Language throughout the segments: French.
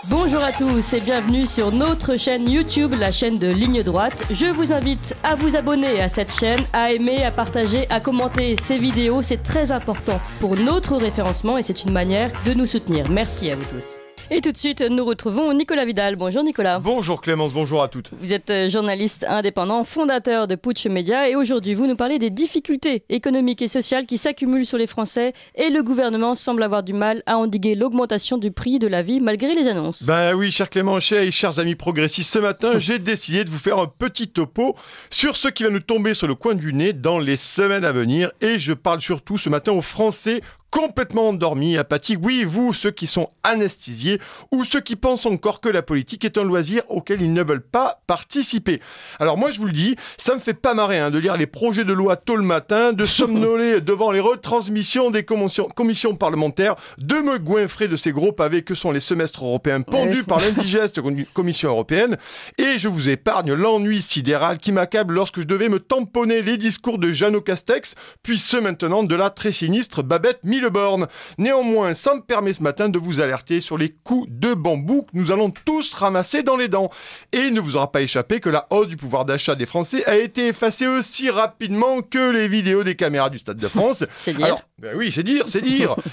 Bonjour à tous et bienvenue sur notre chaîne YouTube, la chaîne de Ligne Droite. Je vous invite à vous abonner à cette chaîne, à aimer, à partager, à commenter ces vidéos. C'est très important pour notre référencement et c'est une manière de nous soutenir. Merci à vous tous. Et tout de suite, nous retrouvons Nicolas Vidal. Bonjour Nicolas. Bonjour Clémence, bonjour à toutes. Vous êtes journaliste indépendant, fondateur de Putsch Média et aujourd'hui vous nous parlez des difficultés économiques et sociales qui s'accumulent sur les Français et le gouvernement semble avoir du mal à endiguer l'augmentation du prix de la vie malgré les annonces. Ben oui, cher Clément, chers amis progressistes, ce matin j'ai décidé de vous faire un petit topo sur ce qui va nous tomber sur le coin du nez dans les semaines à venir et je parle surtout ce matin aux Français complètement endormis, apathiques. Oui, vous, ceux qui sont anesthésiés ou ceux qui pensent encore que la politique est un loisir auquel ils ne veulent pas participer. Alors moi, je vous le dis, ça me fait pas marrer de lire les projets de loi tôt le matin, de somnoler devant les retransmissions des commissions parlementaires, de me goinfrer de ces gros pavés que sont les semestres européens pendus par l'indigeste Commission européenne. Et je vous épargne l'ennui sidéral qui m'accable lorsque je devais me tamponner les discours de Jeannot Castex, puis ceux maintenant de la très sinistre Babette Milborn. Néanmoins, ça me permet ce matin de vous alerter sur les coups de bambou que nous allons tous ramasser dans les dents. Et il ne vous aura pas échappé que la hausse du pouvoir d'achat des Français a été effacée aussi rapidement que les vidéos des caméras du Stade de France. C'est dire. Alors, ben oui, c'est dire.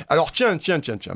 Alors tiens.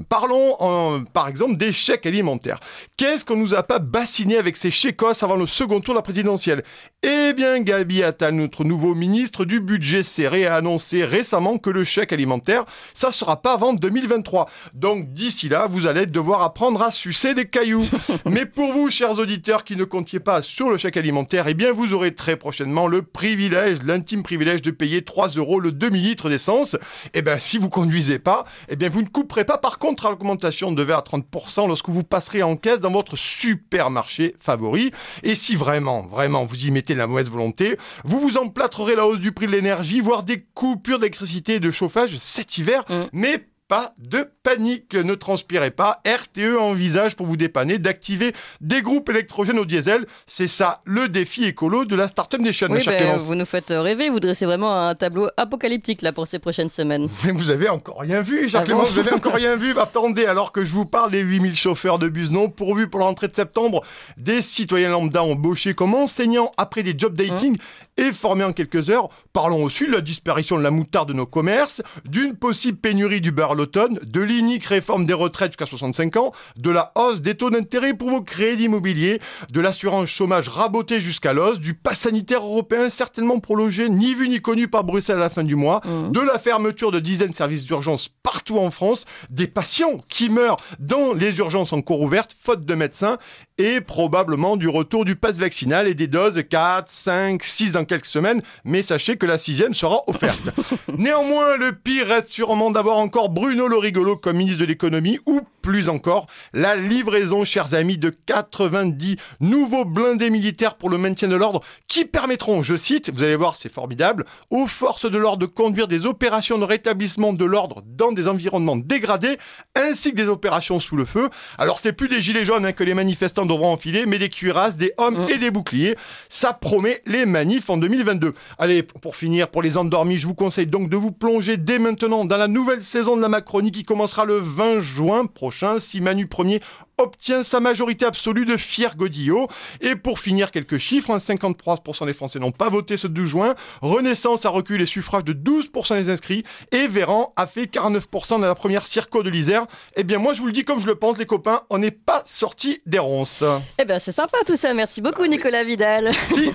Parlons par exemple des chèques alimentaires. Qu'est-ce qu'on nous a pas bassiné avec ces chécos avant le second tour de la présidentielle ? Eh bien, Gabi Attal, notre nouveau ministre du budget serré, a annoncé récemment que le chèque alimentaire, ça sera pas avant 2023. Donc d'ici là, vous allez devoir apprendre à sucer des cailloux. Mais pour vous, chers auditeurs qui ne comptiez pas sur le chèque alimentaire, eh bien vous aurez très prochainement le privilège, l'intime privilège de payer 3 € le demi-litre d'essence. Eh bien si vous conduisez pas, eh bien vous ne couperez pas par contre à l'augmentation de 20 à 30% lorsque vous passerez en caisse dans votre supermarché favori. Et si vraiment vous y mettez la mauvaise volonté, vous vous emplâtrerez la hausse du prix de l'énergie, voire des coupures d'électricité et de chauffage cet hiver. Mais pas de panique, ne transpirez pas. RTE envisage pour vous dépanner d'activer des groupes électrogènes au diesel. C'est ça le défi écolo de la Startup Nation. Oui, vous nous faites rêver, vous dressez vraiment un tableau apocalyptique là pour ces prochaines semaines. Mais vous avez encore rien vu, cher Clément, vous avez encore rien vu. Attendez, alors que je vous parle des 8000 chauffeurs de bus non pourvus pour la rentrée de septembre, des citoyens lambda embauchés comme enseignants après des job dating et formés en quelques heures. Parlons aussi de la disparition de la moutarde de nos commerces, d'une possible pénurie du beurre à l'automne, de l'inique réforme des retraites jusqu'à 65 ans, de la hausse des taux d'intérêt pour vos crédits immobiliers, de l'assurance chômage rabotée jusqu'à l'os, du pass sanitaire européen certainement prolongé, ni vu ni connu par Bruxelles à la fin du mois, de la fermeture de dizaines de services d'urgence partout en France, des patients qui meurent dans les urgences encore ouvertes, faute de médecins, et probablement du retour du pass vaccinal et des doses 4, 5, 6 dans quelques semaines, mais sachez que la 6e sera offerte. Néanmoins, le pire reste sûrement d'avoir encore Bruno le rigolo comme ministre de l'économie, ou plus encore, la livraison, chers amis, de 90 nouveaux blindés militaires pour le maintien de l'ordre qui permettront, je cite, vous allez voir, c'est formidable, aux forces de l'ordre de conduire des opérations de rétablissement de l'ordre dans des environnements dégradés, ainsi que des opérations sous le feu. Alors, c'est plus des gilets jaunes que les manifestants devront enfiler, mais des cuirasses, des hommes et des boucliers. Ça promet les manifs en 2022. Allez, pour finir, pour les endormis, je vous conseille donc de vous plonger dès maintenant dans la nouvelle saison de la Macronie qui commencera le 20 juin prochain, si Manu Premier obtient sa majorité absolue de fiers godillots. Et pour finir, quelques chiffres, 53% des Français n'ont pas voté ce 12 juin, Renaissance a reculé les suffrages de 12% des inscrits, et Véran a fait 49% dans la première circo de l'Isère. Eh bien moi je vous le dis comme je le pense les copains, on n'est pas sortis des ronces. Eh bien c'est sympa tout ça, merci beaucoup Nicolas Vidal. Si.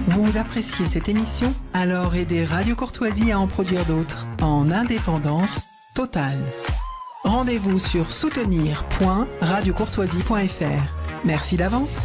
Vous appréciez cette émission ? Alors aidez Radio Courtoisie à en produire d'autres, en indépendance totale. Rendez-vous sur soutenir.radiocourtoisie.fr. Merci d'avance.